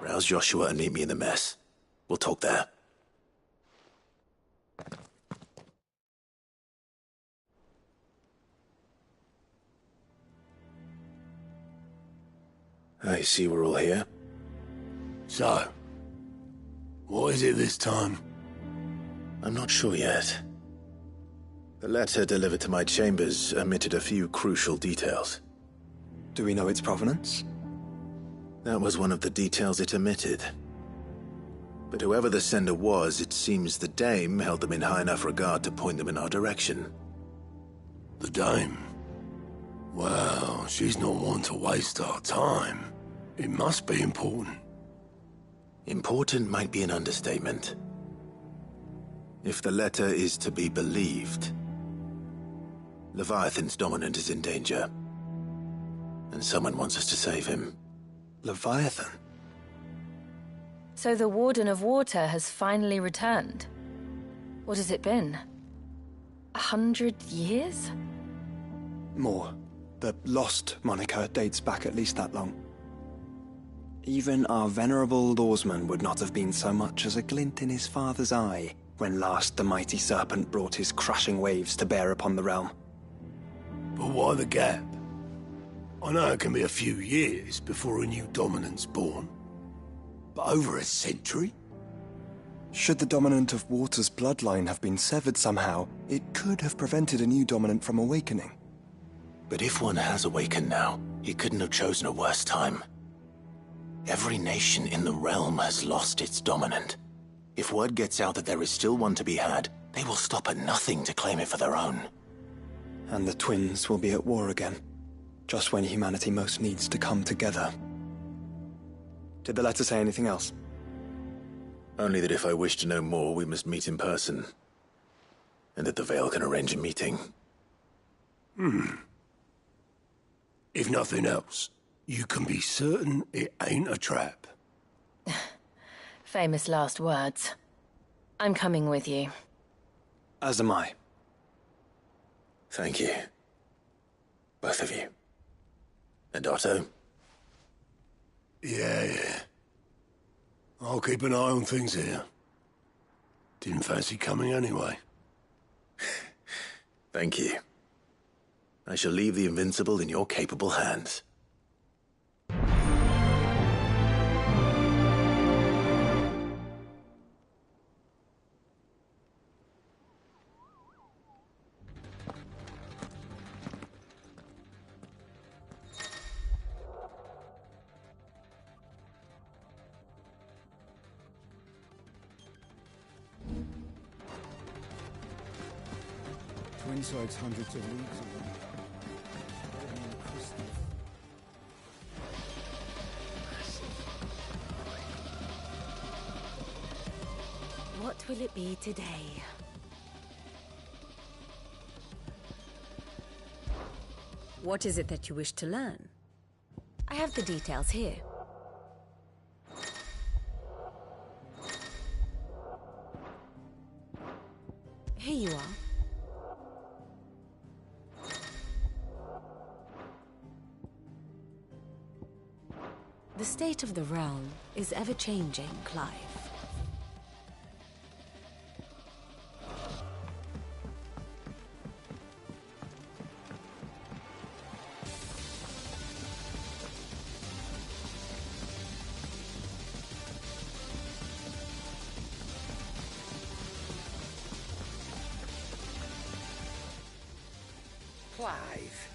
Rouse Joshua and meet me in the mess. We'll talk there. I see we're all here. So, what is it this time? I'm not sure yet. The letter delivered to my chambers omitted a few crucial details. Do we know its provenance? That was one of the details it omitted. But whoever the sender was, it seems the dame held them in high enough regard to point them in our direction. The dame? Well, she's not one to waste our time. It must be important. Important might be an understatement. If the letter is to be believed, Leviathan's dominant is in danger. And someone wants us to save him. Leviathan? So the Warden of Water has finally returned. What has it been? 100 years? More. The Lost moniker dates back at least that long. Even our venerable lawsman would not have been so much as a glint in his father's eye when last the mighty serpent brought his crushing waves to bear upon the realm. But why the gap? I know it can be a few years before a new dominant's born. But over a century? Should the dominant of Water's bloodline have been severed somehow, it could have prevented a new dominant from awakening. But if one has awakened now, he couldn't have chosen a worse time. Every nation in the realm has lost its dominant. If word gets out that there is still one to be had, they will stop at nothing to claim it for their own. And the twins will be at war again, just when humanity most needs to come together. Did the letter say anything else? Only that if I wish to know more, we must meet in person. And that the Veil can arrange a meeting. If nothing else, you can be certain it ain't a trap. Famous last words. I'm coming with you. As am I. Thank you. Both of you. And Otto? Yeah. I'll keep an eye on things here. Didn't fancy coming anyway. Thank you. I shall leave the Invincible in your capable hands. Twinside's hundreds of leagues away. What will it be today? What is it that you wish to learn? I have the details here. Here you are. The state of the realm is ever-changing, Clive. Clive.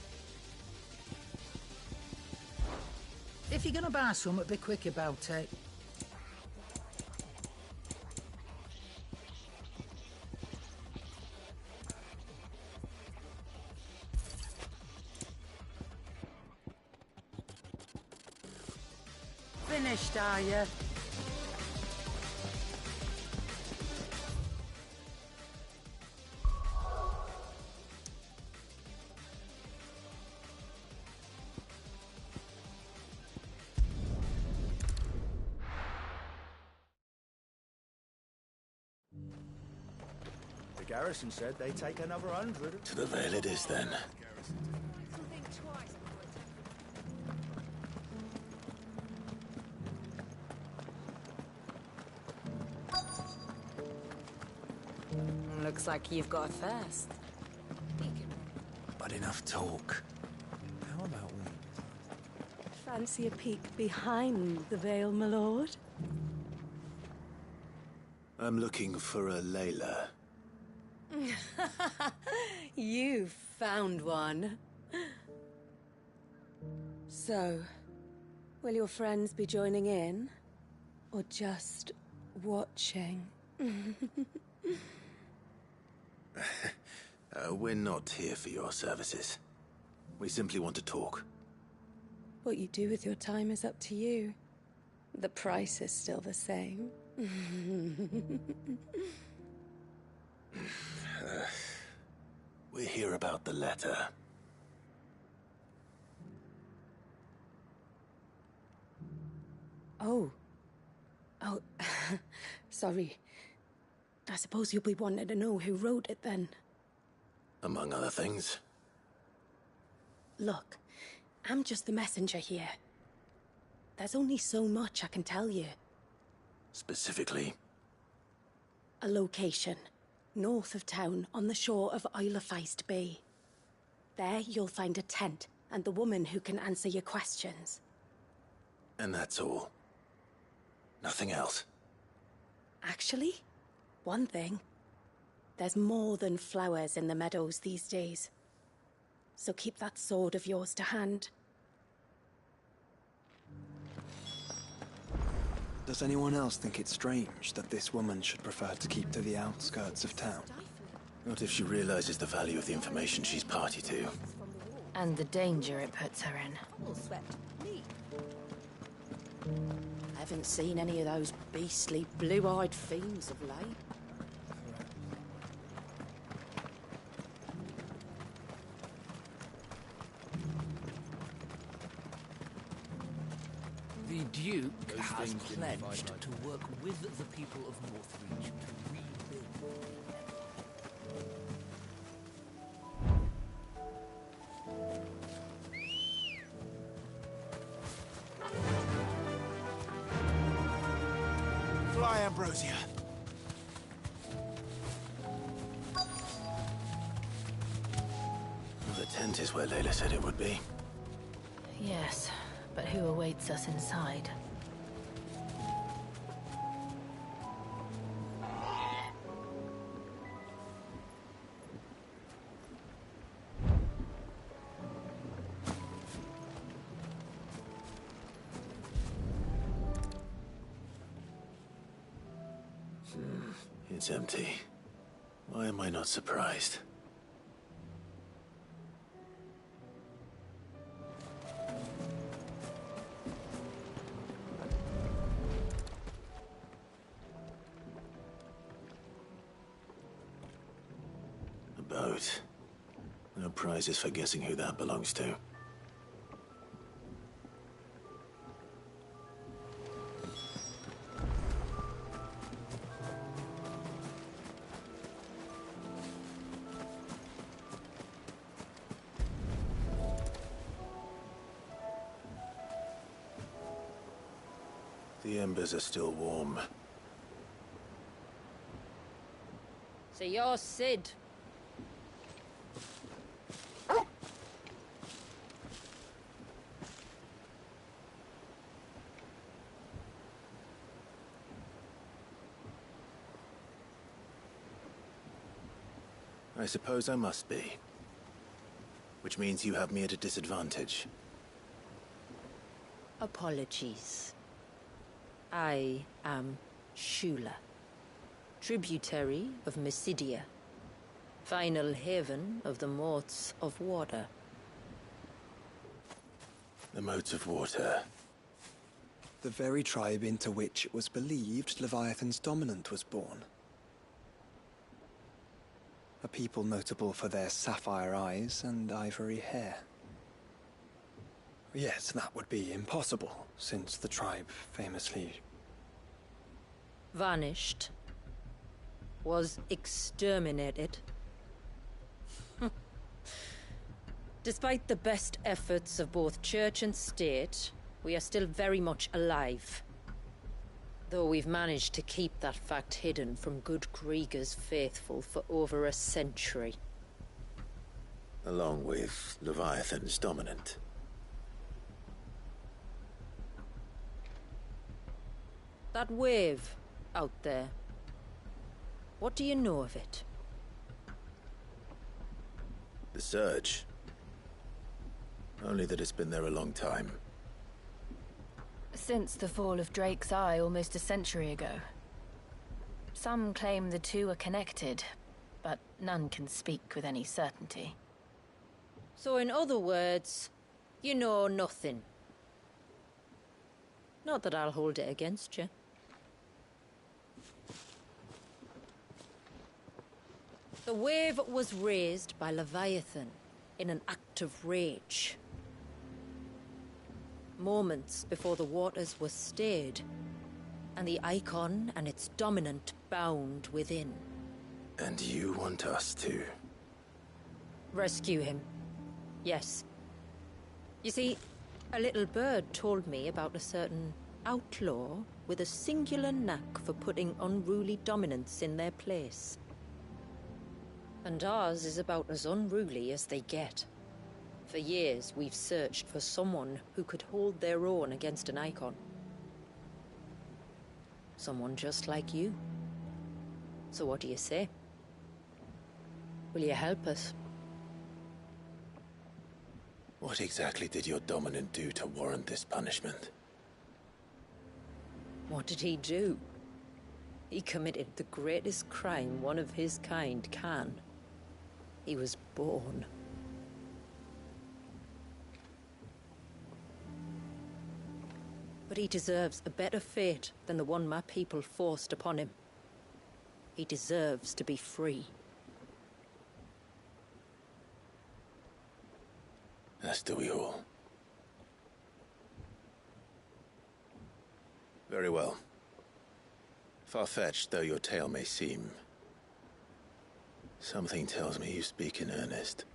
If you're gonna buy something, be quick about it. Finished, are you? The garrison said they take another 100. To the Veil it is, then. Looks like you've got a thirst. But enough talk. How about we... Fancy a peek behind the veil, my lord? I'm looking for a Layla. You found one. So, will your friends be joining in? Or just watching? We're not here for your services. We simply want to talk. What you do with your time is up to you. The price is still the same. We're here about the letter. Oh, sorry. I suppose you'll be wanting to know who wrote it then. Among other things. Look, I'm just the messenger here. There's only so much I can tell you. Specifically? A location, north of town, on the shore of Isle of Feist Bay. There you'll find a tent, and the woman who can answer your questions. And that's all? Nothing else? Actually, one thing. There's more than flowers in the meadows these days. So keep that sword of yours to hand. Does anyone else think it's strange that this woman should prefer to keep to the outskirts of town? Not if she realizes the value of the information she's party to. And the danger it puts her in. I haven't seen any of those beastly blue-eyed fiends of late. The Duke has pledged to work with the people of Northreach to rebuild. Fly, Ambrosia. The tent is where Layla said it would be. Yes, but who awaits us inside? It's empty. Why am I not surprised? A boat. No prizes for guessing who that belongs to. The embers are still warm. So you're Sid. I suppose I must be. Which means you have me at a disadvantage. Apologies. I am Shula, tributary of Mysidia, final haven of the Moats of Water. The Moats of Water. The very tribe into which it was believed Leviathan's dominant was born. A people notable for their sapphire eyes and ivory hair. Yes, that would be impossible, since the tribe famously... Vanished. Was exterminated. Despite the best efforts of both church and state, we are still very much alive. Though we've managed to keep that fact hidden from good Krieger's faithful for over a century. Along with Leviathan's dominant. That wave out there. What do you know of it? The surge. Only that it's been there a long time. Since the fall of Drake's Eye almost a century ago. Some claim the two are connected, but none can speak with any certainty. So in other words, you know nothing. Not that I'll hold it against you. The wave was raised by Leviathan in an act of rage. Moments before the waters were stayed, and the icon and its dominant bound within. And you want us to? Rescue him. Yes. You see, a little bird told me about a certain outlaw with a singular knack for putting unruly dominants in their place. And ours is about as unruly as they get. For years, we've searched for someone who could hold their own against an icon. Someone just like you. So what do you say? Will you help us? What exactly did your dominant do to warrant this punishment? What did he do? He committed the greatest crime one of his kind can. He was born. But he deserves a better fate than the one my people forced upon him. He deserves to be free. As do we all. Very well. Far-fetched though your tale may seem, something tells me you speak in earnest.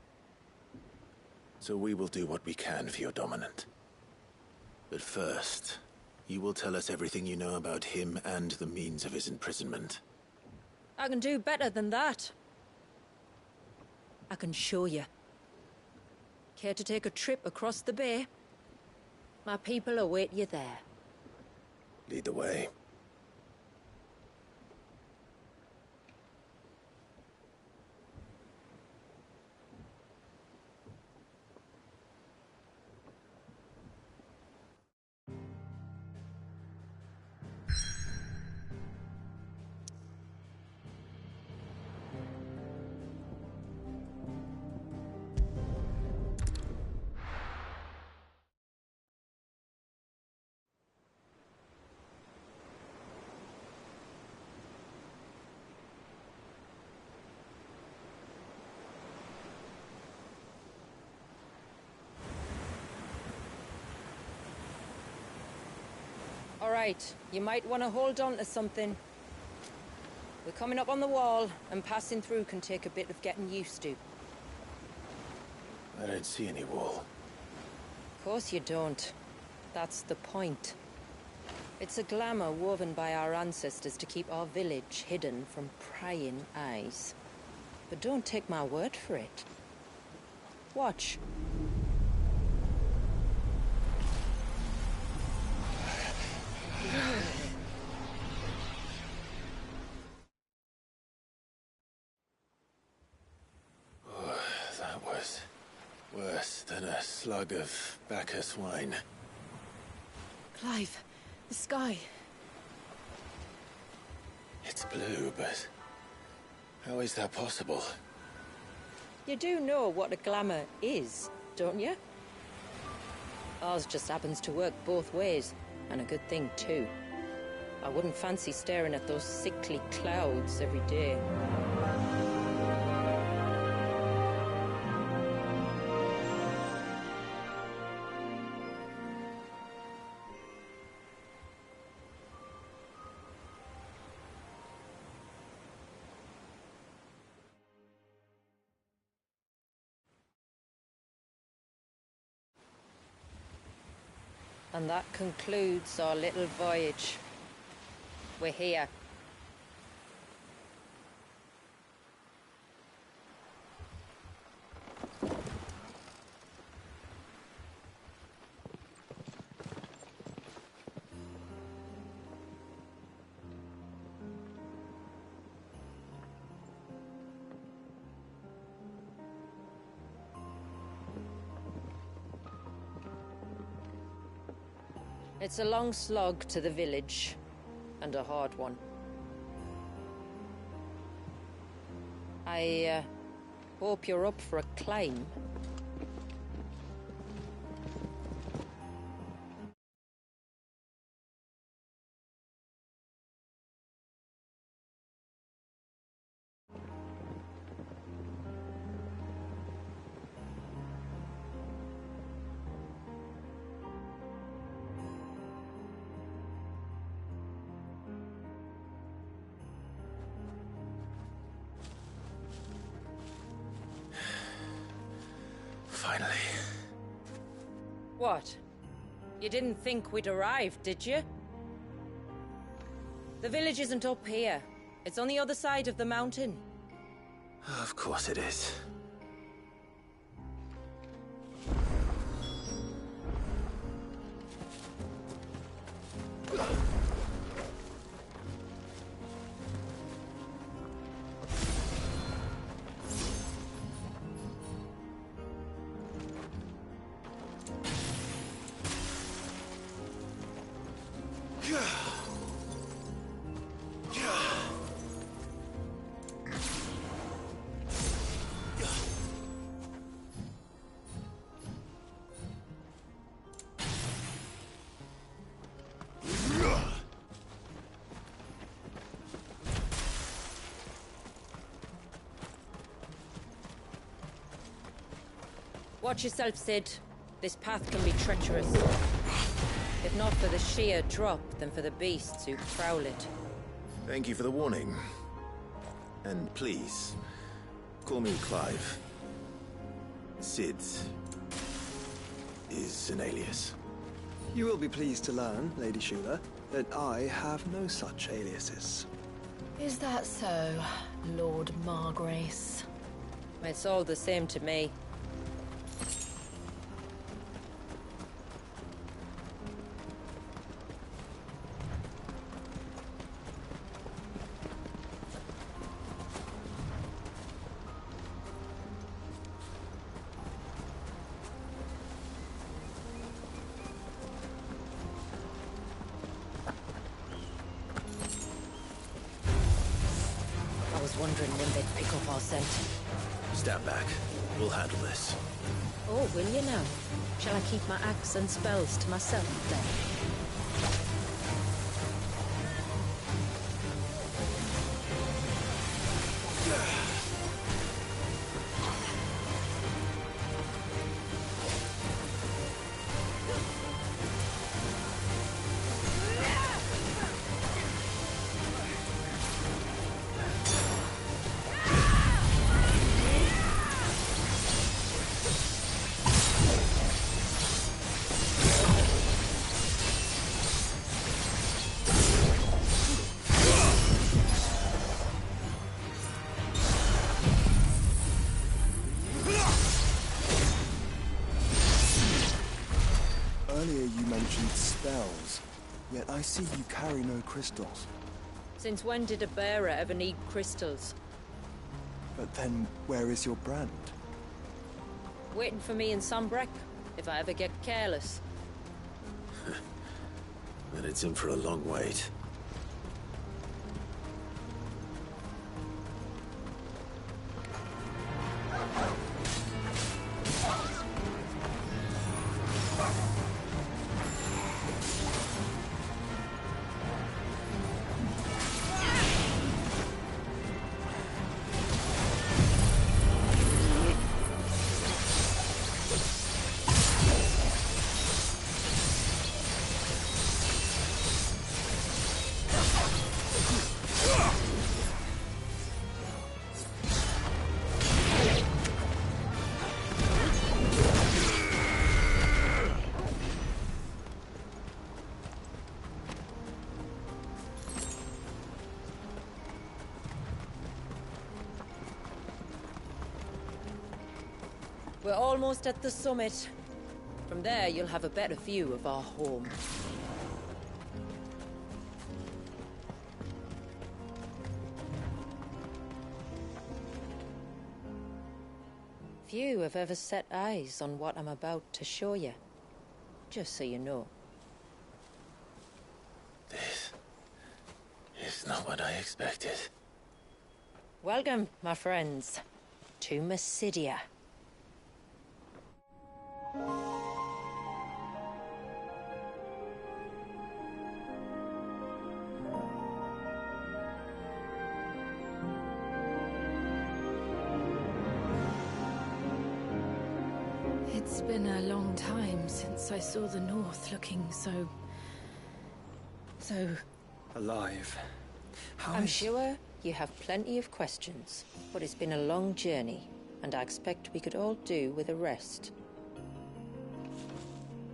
So we will do what we can for your dominant. But first, you will tell us everything you know about him and the means of his imprisonment. I can do better than that. I can show you. Care to take a trip across the bay? My people await you there. Lead the way. All right, you might want to hold on to something. We're coming up on the wall, and passing through can take a bit of getting used to. I don't see any wall. Of course you don't. That's the point. It's a glamour woven by our ancestors to keep our village hidden from prying eyes. But don't take my word for it. Watch. That was worse than a slug of Bacchus wine. Clive, the sky. It's blue, but how is that possible? You do know what a glamour is, don't you? Ours just happens to work both ways, and a good thing too. I wouldn't fancy staring at those sickly clouds every day. And that concludes our little voyage. We're here. It's a long slog to the village, and a hard one. I hope you're up for a climb. Finally. What? You didn't think we'd arrived, did you? The village isn't up here. It's on the other side of the mountain. Of course it is. Watch yourself, Sid. This path can be treacherous. If not for the sheer drop, then for the beasts who prowl it. Thank you for the warning. And please, call me Clive. Sid is an alias. You will be pleased to learn, Lady Shula, that I have no such aliases. Is that so, Lord Margrace? It's all the same to me. I was wondering when they'd pick up our scent. Stand back. We'll handle this. Oh, will you now? Shall I keep my axe and spells to myself then? Earlier you mentioned spells, yet I see you carry no crystals. Since when did a bearer ever need crystals? But then, where is your brand? Waiting for me in Sombrek, if I ever get careless. Then it's in for a long wait. We're almost at the summit. From there, you'll have a better view of our home. Few have ever set eyes on what I'm about to show you. Just so you know. This is not what I expected. Welcome, my friends, to Mysidia. It's been a long time since I saw the North looking so Alive. I'm sure you have plenty of questions, but it's been a long journey, and I expect we could all do with a rest.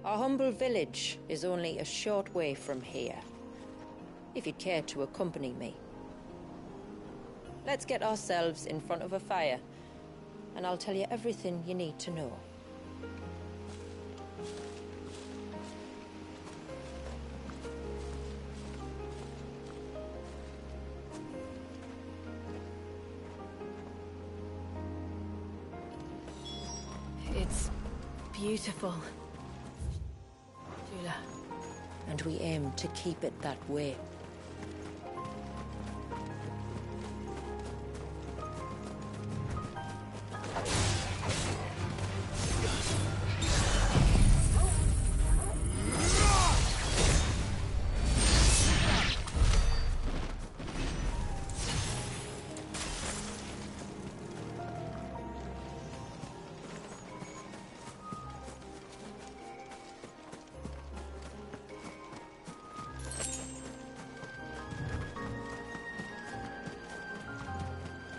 Our humble village is only a short way from here, if you'd care to accompany me. Let's get ourselves in front of a fire, and I'll tell you everything you need to know. It's beautiful. Jula. And we aim to keep it that way.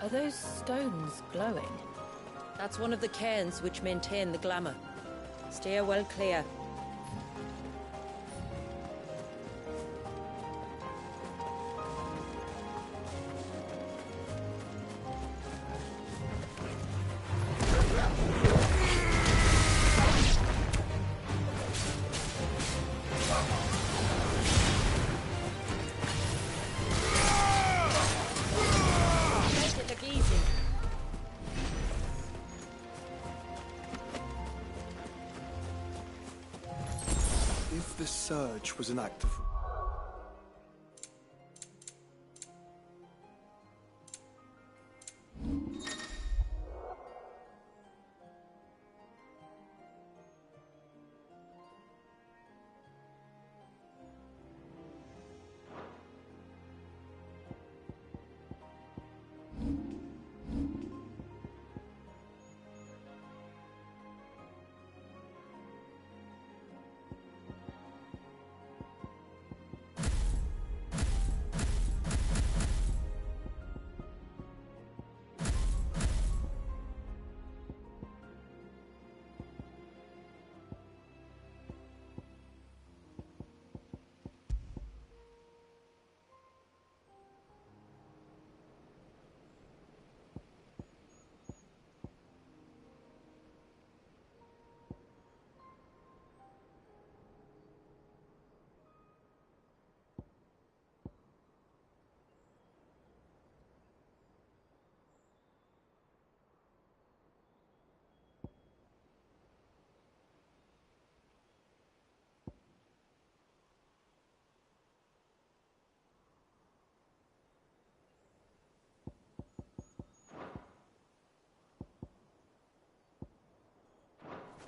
Are those stones glowing? That's one of the cairns which maintain the glamour. Steer well clear. If the surge was an act of...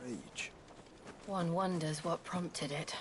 rage. One wonders what prompted it.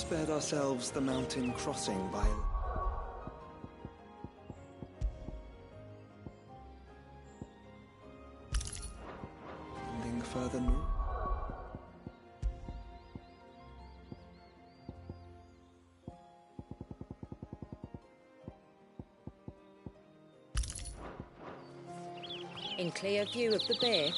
spared ourselves the mountain crossing by... Landing further north? In clear view of the bay.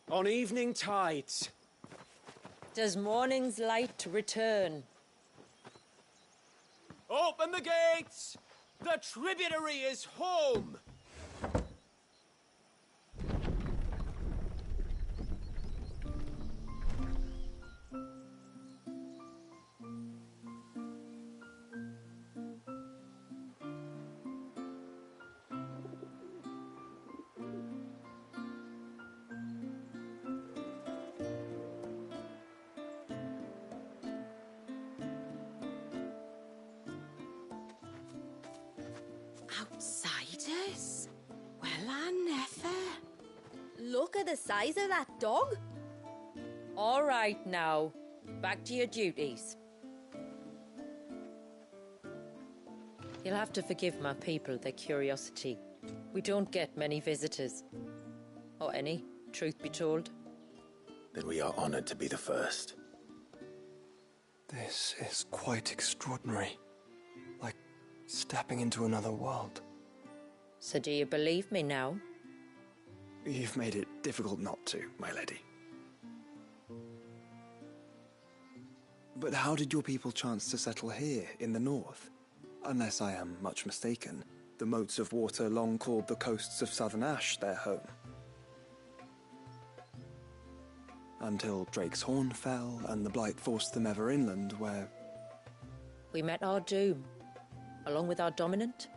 On evening tides. Does morning's light return? Open the gates! The tributary is home! Outsiders? Well, I never. Look at the size of that dog. All right now, back to your duties. You'll have to forgive my people their curiosity. We don't get many visitors. Or any, truth be told. Then we are honored to be the first. This is quite extraordinary. Like stepping into another world. So do you believe me now? You've made it difficult not to, my lady. But how did your people chance to settle here in the north? Unless I am much mistaken, the moats of water long called the coasts of southern Ash their home. Until Drake's Horn fell and the Blight forced them ever inland, where... We met our doom, along with our dominant.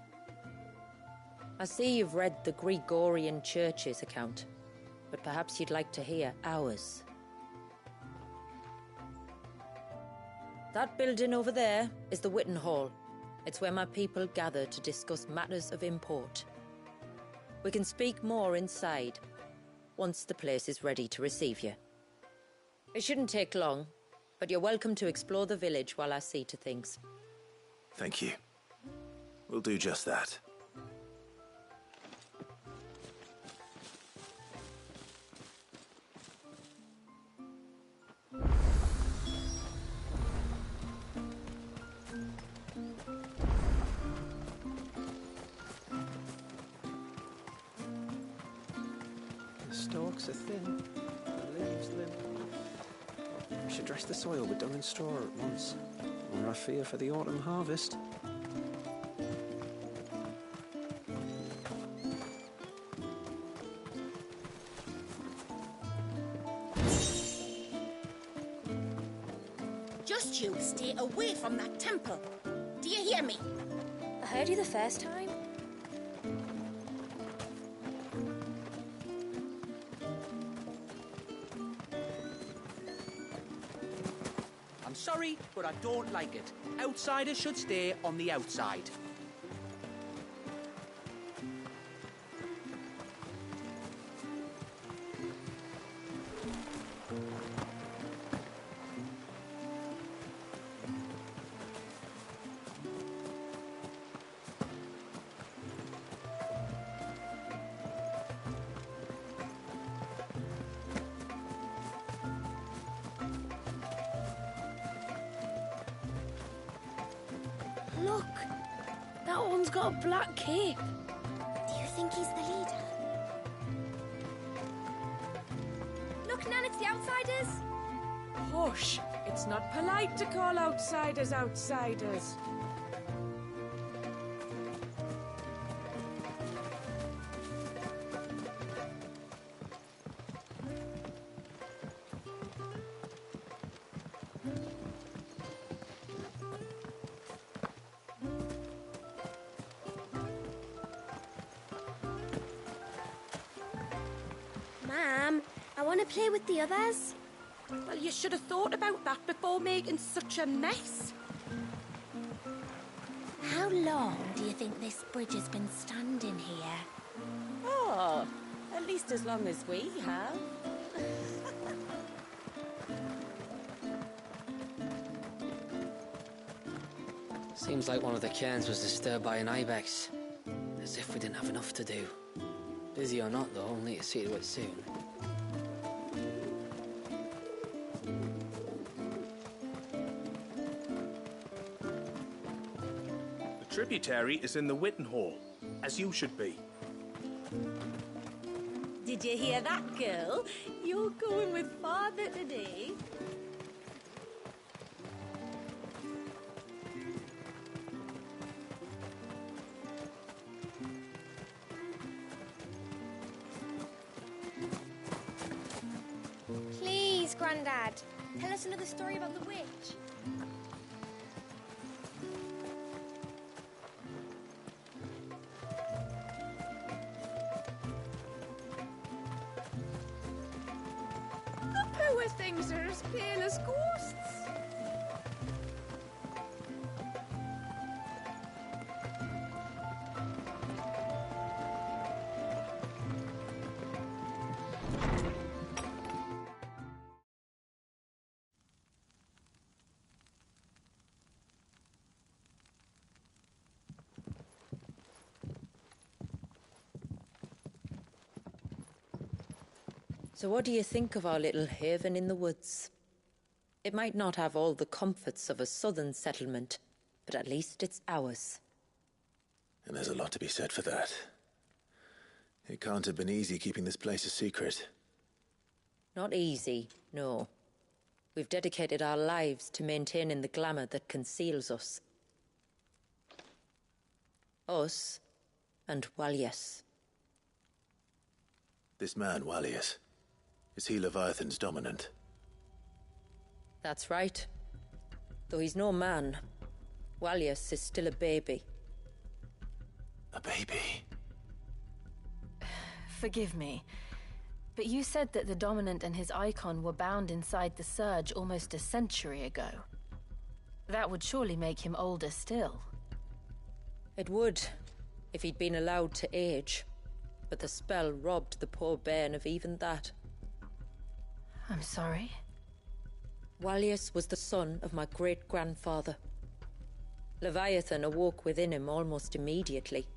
I see you've read the Gregorian Church's account, but perhaps you'd like to hear ours. That building over there is the Witten Hall. It's where my people gather to discuss matters of import. We can speak more inside, once the place is ready to receive you. It shouldn't take long, but you're welcome to explore the village while I see to things. Thank you. We'll do just that. The stalks are thin, the leaves limp. We should dress the soil with dung and straw at once, or I fear for the autumn harvest. Just you stay away from that temple. Do you hear me? I heard you the first time. I'm sorry, but I don't like it. Outsiders should stay on the outside. Look! That one's got a black cape. Do you think he's the leader? Look, Nan, it's the outsiders. Hush! It's not polite to call outsiders outsiders. Ma'am, I want to play with the others. Well, you should have thought about that before making such a mess. How long do you think this bridge has been standing here? Oh, at least as long as we have. Seems like one of the cairns was disturbed by an ibex. As if we didn't have enough to do. Busy or not, though, I'll need to see to it soon. The tributary is in the Witten Hall, as you should be. Did you hear that, girl? You're going with father today. Please, Grandad, tell us another story about the witch. The poor things are as pale as ghosts. So what do you think of our little haven in the woods? It might not have all the comforts of a southern settlement, but at least it's ours. And there's a lot to be said for that. It can't have been easy keeping this place a secret. Not easy, no. We've dedicated our lives to maintaining the glamour that conceals us. Us and Walyas. This man, Walyas, is he Leviathan's dominant? That's right. Though he's no man, Walyas is still a baby. A baby? Forgive me, but you said that the Dominant and his icon were bound inside the Surge almost a century ago. That would surely make him older still. It would, if he'd been allowed to age. But the spell robbed the poor bairn of even that. I'm sorry? Walyas was the son of my great-grandfather. Leviathan awoke within him almost immediately,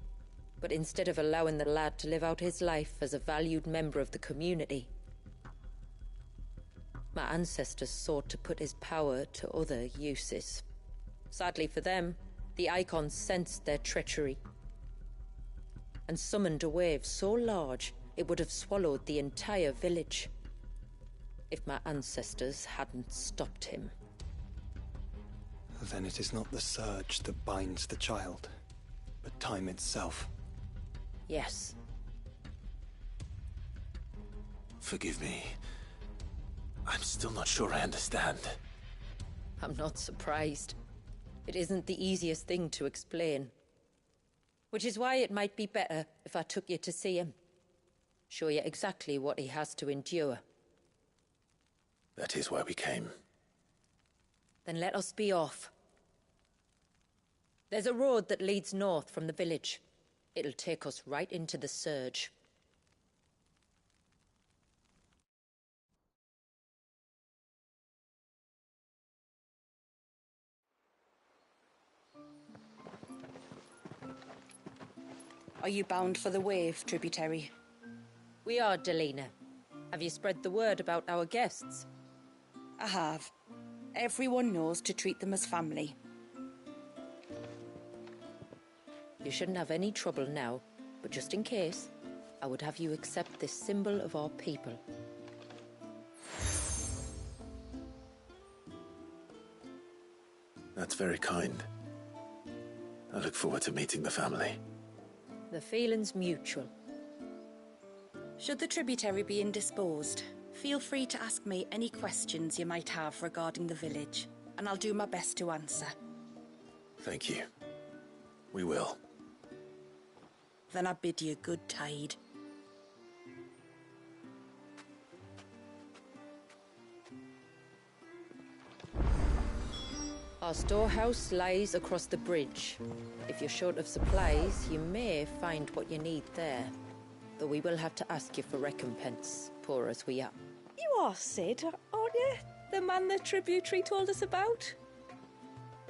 but instead of allowing the lad to live out his life as a valued member of the community, my ancestors sought to put his power to other uses. Sadly for them, the icons sensed their treachery and summoned a wave so large it would have swallowed the entire village if my ancestors hadn't stopped him. Then it is not the surge that binds the child, but time itself. Yes. Forgive me. I'm still not sure I understand. I'm not surprised. It isn't the easiest thing to explain. Which is why it might be better if I took you to see him. Show you exactly what he has to endure. That is why we came. Then let us be off. There's a road that leads north from the village. It'll take us right into the Surge. Are you bound for the wave, tributary? We are, Delina. Have you spread the word about our guests? I have. Everyone knows to treat them as family. You shouldn't have any trouble now, but just in case, I would have you accept this symbol of our people. That's very kind. I look forward to meeting the family. The feeling's mutual. Should the tributary be indisposed, feel free to ask me any questions you might have regarding the village, and I'll do my best to answer. Thank you. We will. Then I bid you good tide. Our storehouse lies across the bridge. If you're short of supplies, you may find what you need there. Though we will have to ask you for recompense, poor as we are. You are Sid, aren't you? The man the tributary told us about?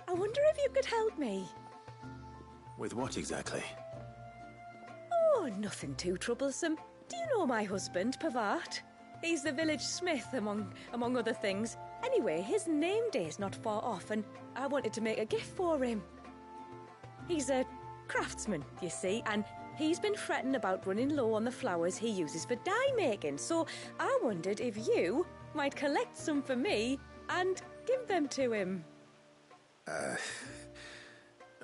I wonder if you could help me. With what exactly? Oh, nothing too troublesome. Do you know my husband, Pavat? He's the village smith, among other things. Anyway, his name day's not far off, and I wanted to make a gift for him. He's a craftsman, you see, and he's been fretting about running low on the flowers he uses for dye making, so I wondered if you might collect some for me and give them to him.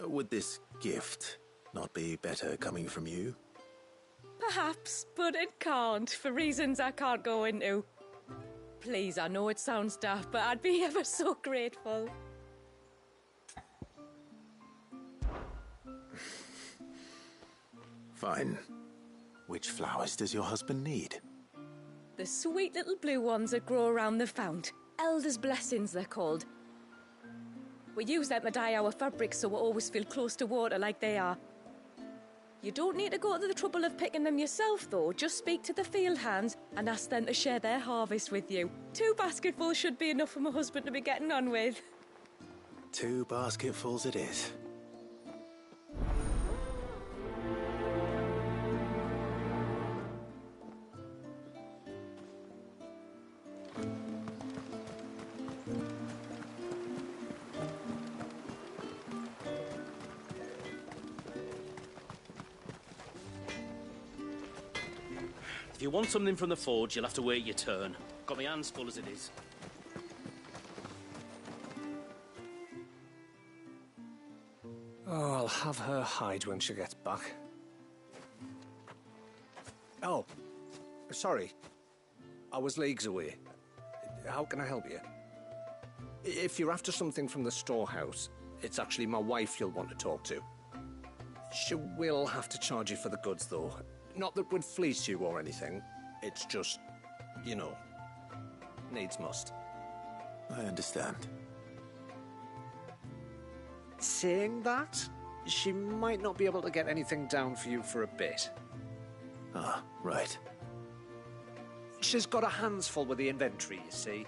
Would this gift not be better coming from you? Perhaps, but it can't, for reasons I can't go into. Please, I know it sounds daft, but I'd be ever so grateful. Fine. Which flowers does your husband need? The sweet little blue ones that grow around the fount. Elder's blessings, they're called. We use them to dye our fabrics so we always feel close to water like they are. You don't need to go to the trouble of picking them yourself, though. Just speak to the field hands and ask them to share their harvest with you. 2 basketfuls should be enough for my husband to be getting on with. 2 basketfuls it is. If you want something from the forge, you'll have to wait your turn. Got my hands full as it is. Oh, I'll have her hide when she gets back. Oh, sorry. I was leagues away. How can I help you? If you're after something from the storehouse, it's actually my wife you'll want to talk to. She will have to charge you for the goods, though. Not that would fleece you or anything. It's just, you know, needs must. I understand. Saying that, she might not be able to get anything down for you for a bit. Ah, right. She's got her hands full with the inventory, you see.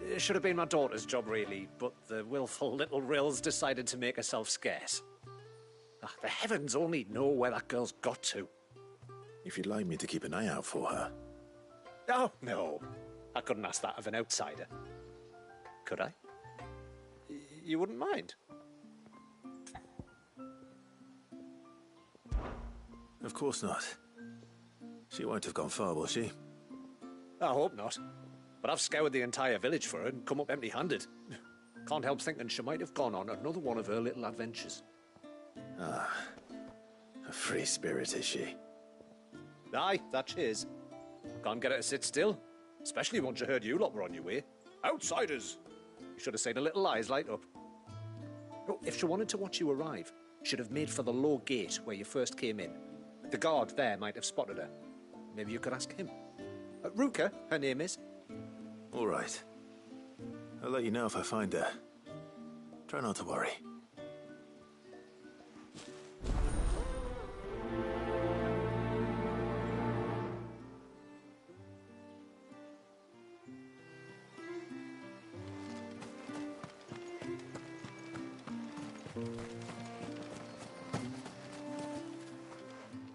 It should have been my daughter's job, really, but the willful little Rills decided to make herself scarce. Ah, the heavens only know where that girl's got to. If you'd like me to keep an eye out for her. Oh, no. I couldn't ask that of an outsider. Could I? You wouldn't mind? Of course not. She won't have gone far, will she? I hope not. But I've scoured the entire village for her and come up empty-handed. Can't help thinking she might have gone on another one of her little adventures. Ah, a free spirit, is she? Aye, that she is. Can't get her to sit still, especially once she heard you lot were on your way. Outsiders! You should have seen her little eyes light up. Oh, if she wanted to watch you arrive, she'd have made for the low gate where you first came in. The guard there might have spotted her. Maybe you could ask him. Ruka, her name is. All right. I'll let you know if I find her. Try not to worry.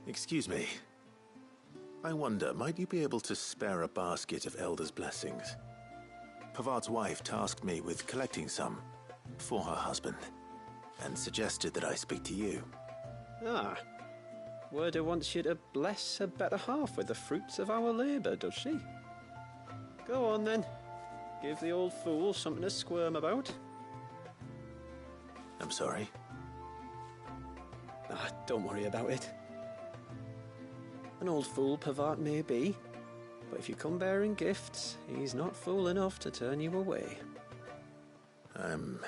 Excuse me. I wonder, might you be able to spare a basket of Elder's blessings? Pavart's wife tasked me with collecting some for her husband, and suggested that I speak to you. Ah. Werda wants you to bless her better half with the fruits of our labour, does she? Go on then. Give the old fool something to squirm about. I'm sorry. Ah, don't worry about it. An old fool Pavart may be, but if you come bearing gifts, he's not fool enough to turn you away. I'm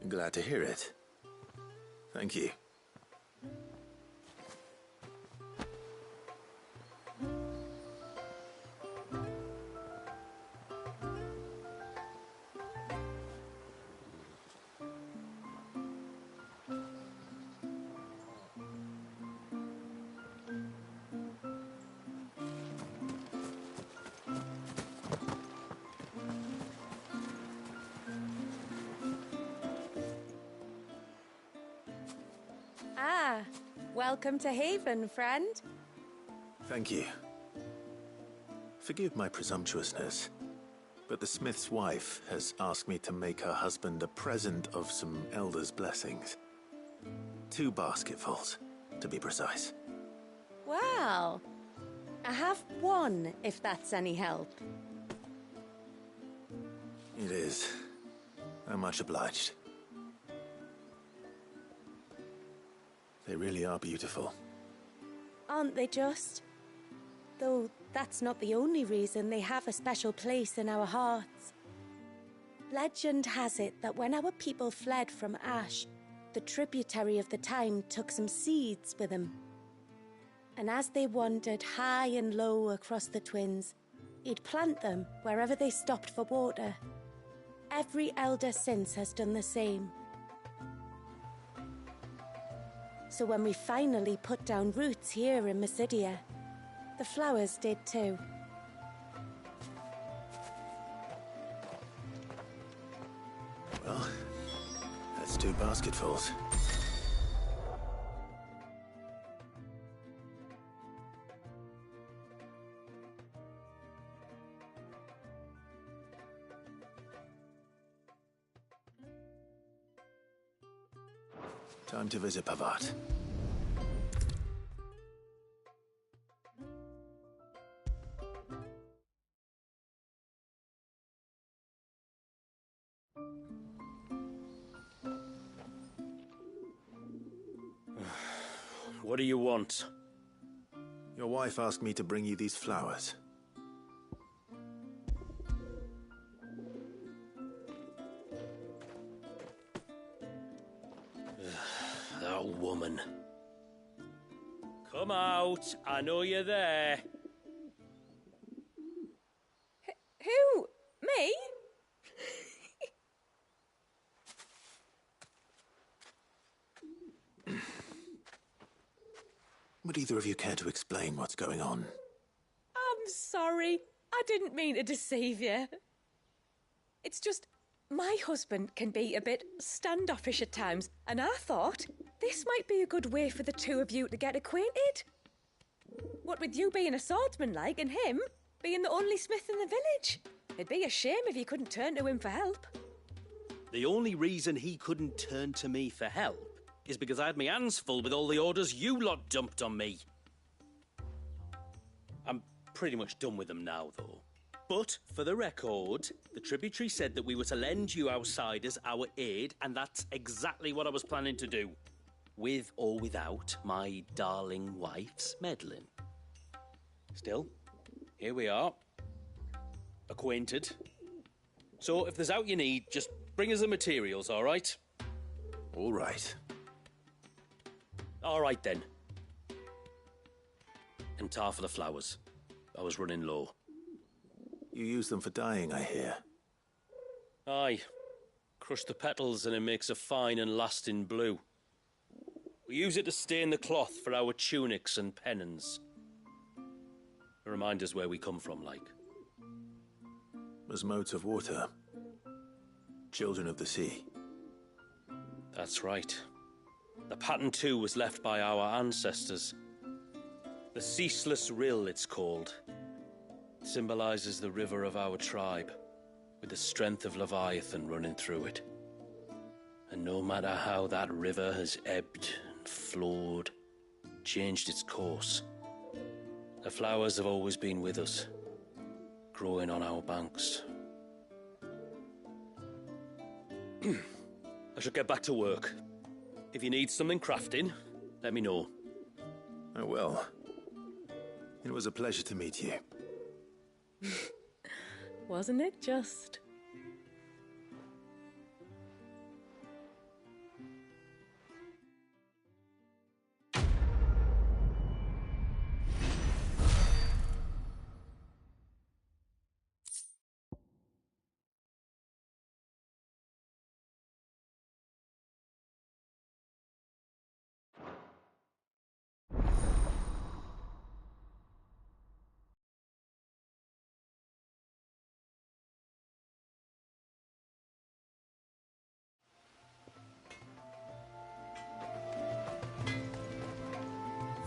glad to hear it. Thank you. Ah, welcome to Haven, friend. Thank you. Forgive my presumptuousness, but the smith's wife has asked me to make her husband a present of some elders' blessings. 2 basketfuls, to be precise. Well, I have one, if that's any help. It is. I'm much obliged. They really are beautiful. Aren't they just? Though that's not the only reason they have a special place in our hearts. Legend has it that when our people fled from Ash, the tributary of the time took some seeds with them. And as they wandered high and low across the Twins, he'd plant them wherever they stopped for water. Every elder since has done the same. So when we finally put down roots here in Mysidia, the flowers did too. Well, that's 2 basketfuls. Time to visit Pavart. What do you want? Your wife asked me to bring you these flowers. That woman. Come out. I know you're there. Who? Me? Would either of you care to explain what's going on? I'm sorry. I didn't mean to deceive you. It's just, my husband can be a bit standoffish at times, and I thought this might be a good way for the 2 of you to get acquainted. What with you being a swordsman like, and him being the only smith in the village. It'd be a shame if you couldn't turn to him for help. The only reason he couldn't turn to me for help is because I had my hands full with all the orders you lot dumped on me. I'm pretty much done with them now, though. But, for the record, the tributary said that we were to lend you outsiders our aid, and that's exactly what I was planning to do. With or without my darling wife's meddling. Still, here we are. Acquainted. So, if there's out you need, just bring us the materials, all right? All right. All right, then. And tar for the flowers. I was running low. You use them for dyeing, I hear. Aye. Crush the petals and it makes a fine and lasting blue. We use it to stain the cloth for our tunics and pennons. To remind us where we come from, like. As modes of water. Children of the sea. That's right. The pattern, too, was left by our ancestors. The Ceaseless Rill, it's called. It symbolizes the river of our tribe, with the strength of Leviathan running through it. And no matter how that river has ebbed and flawed, changed its course. The flowers have always been with us, growing on our banks. I should get back to work. If you need something crafting, let me know. I will. It was a pleasure to meet you. Wasn't it just?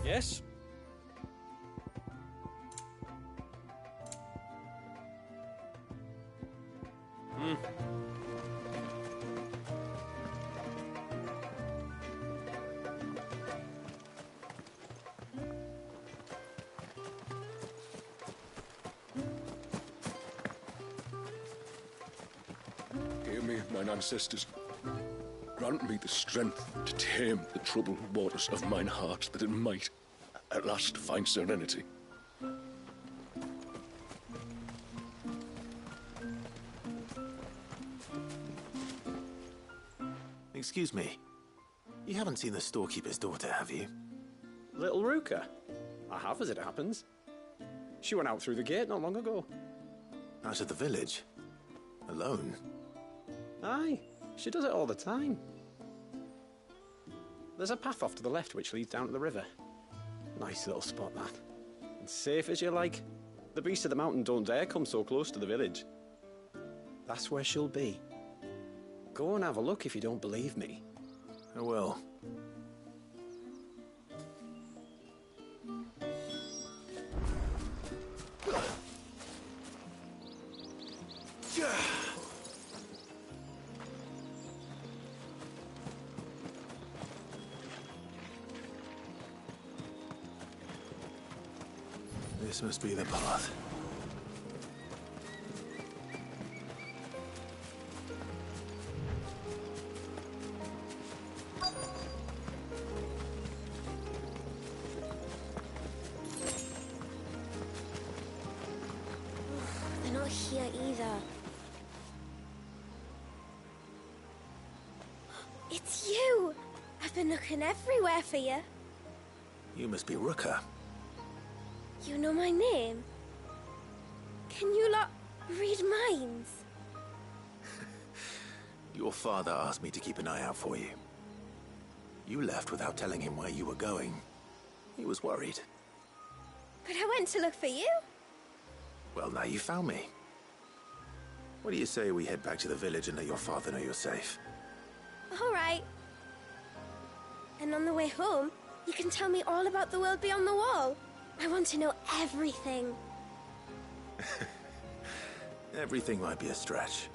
Yes? Hear me, mine ancestors. Grant me the strength to tame the troubled waters of mine heart, that it might at last find serenity. Excuse me. You haven't seen the storekeeper's daughter, have you? Little Ruka? I have, as it happens. She went out through the gate not long ago. Out of the village? Alone? Aye, she does it all the time. There's a path off to the left which leads down to the river. Nice little spot, that. And safe as you like. The beasts of the mountain don't dare come so close to the village. That's where she'll be. Go and have a look if you don't believe me. I will. This must be the path. They're not here either. It's you! I've been looking everywhere for you. You must be Ruka. You know my name? Can you lot read minds? Your father asked me to keep an eye out for you. You left without telling him where you were going. He was worried. But I went to look for you. Well, now you found me. What do you say we head back to the village and let your father know you're safe? All right. And on the way home, you can tell me all about the world beyond the wall. I want to know everything. Everything might be a stretch.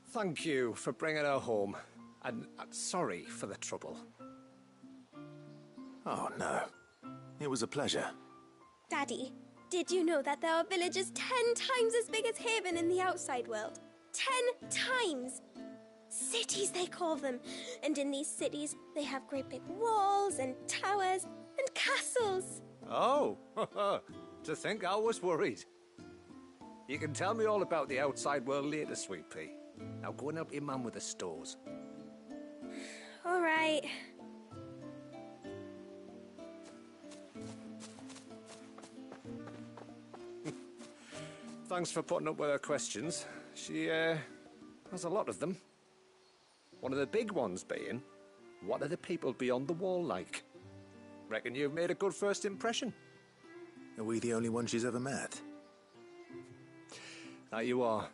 Thank you for bringing her home. And sorry for the trouble. Oh, no. It was a pleasure. Daddy, did you know that there are villages 10 times as big as Haven in the outside world? 10 times! Cities, they call them. And in these cities, they have great big walls and towers and castles. Oh, to think I was worried. You can tell me all about the outside world later, Sweet Pea. Now go and help your mum with the stores. All right. Thanks for putting up with her questions. She, has a lot of them. One of the big ones being, what are the people beyond the wall like? Reckon you've made a good first impression. Are we the only ones she's ever met? That you are.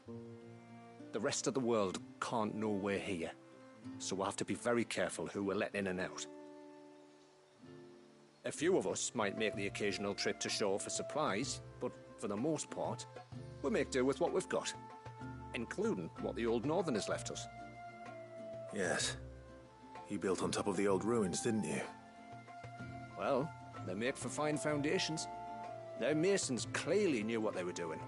The rest of the world can't know we're here, so we'll have to be very careful who we're letting in and out. A few of us might make the occasional trip to shore for supplies, but for the most part, we make do with what we've got, including what the old Northerners left us. Yes. You built on top of the old ruins, didn't you? Well, they make for fine foundations. Their masons clearly knew what they were doing.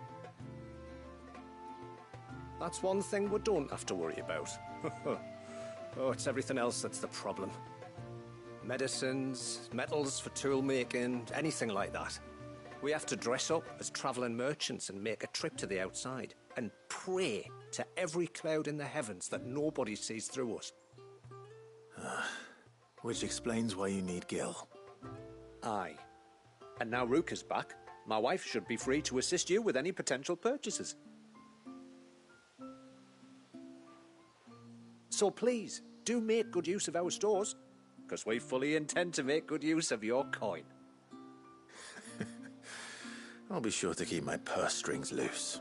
That's one thing we don't have to worry about. Oh, it's everything else that's the problem. Medicines, metals for tool making, anything like that. We have to dress up as travelling merchants and make a trip to the outside and pray to every cloud in the heavens that nobody sees through us. Which explains why you need Gil. Aye. And now Rook is back, my wife should be free to assist you with any potential purchases. So please, do make good use of our stores, because we fully intend to make good use of your coin. I'll be sure to keep my purse strings loose.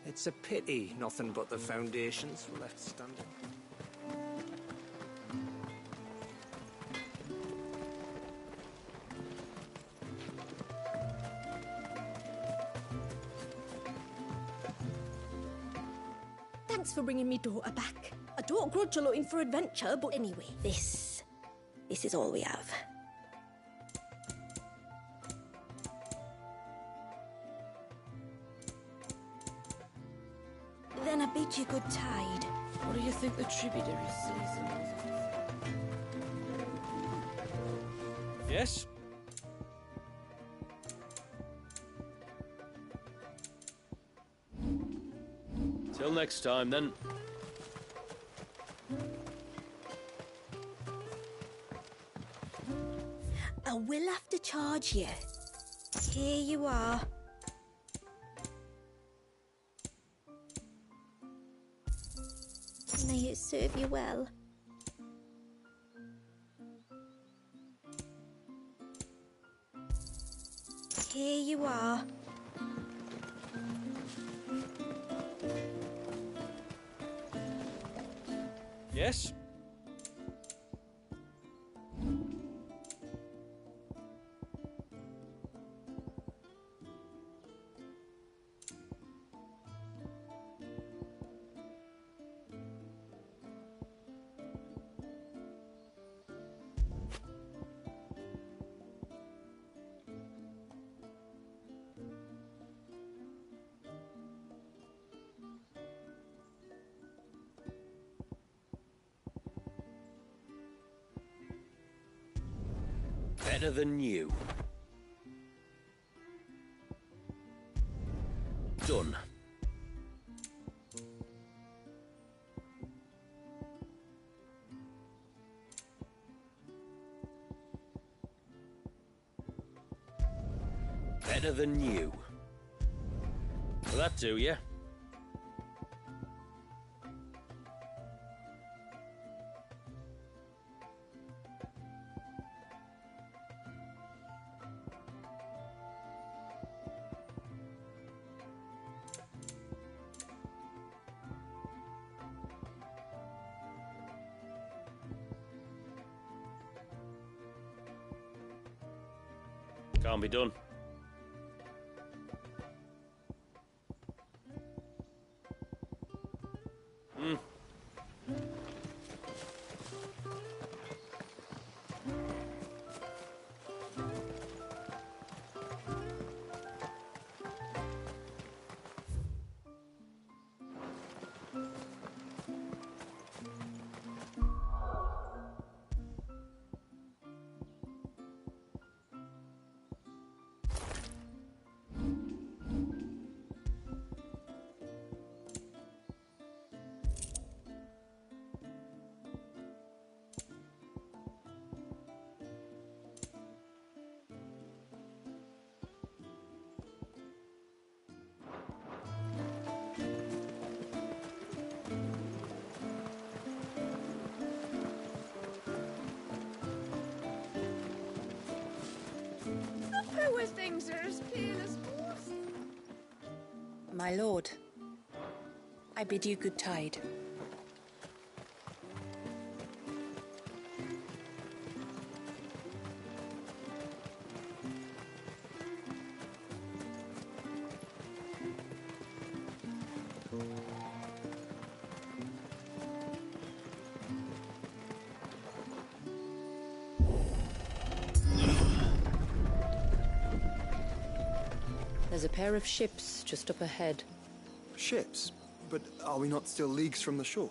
It's a pity nothing but the foundations were left standing. Thanks for bringing me daughter back. I don't grudge her looking for adventure, but anyway, this is all we have. Then I bid you good tide. What do you think the tributary season is? Yes? Till next time, then. I will have to charge you. Here you are. May it serve you well. Here you are. Yes? Better than you. Done. Better than you. Will that do, yeah? Can't be done. Poor things are as pale as moss. My lord, I bid you good tide. There's a pair of ships just up ahead. Ships? But are we not still leagues from the shore?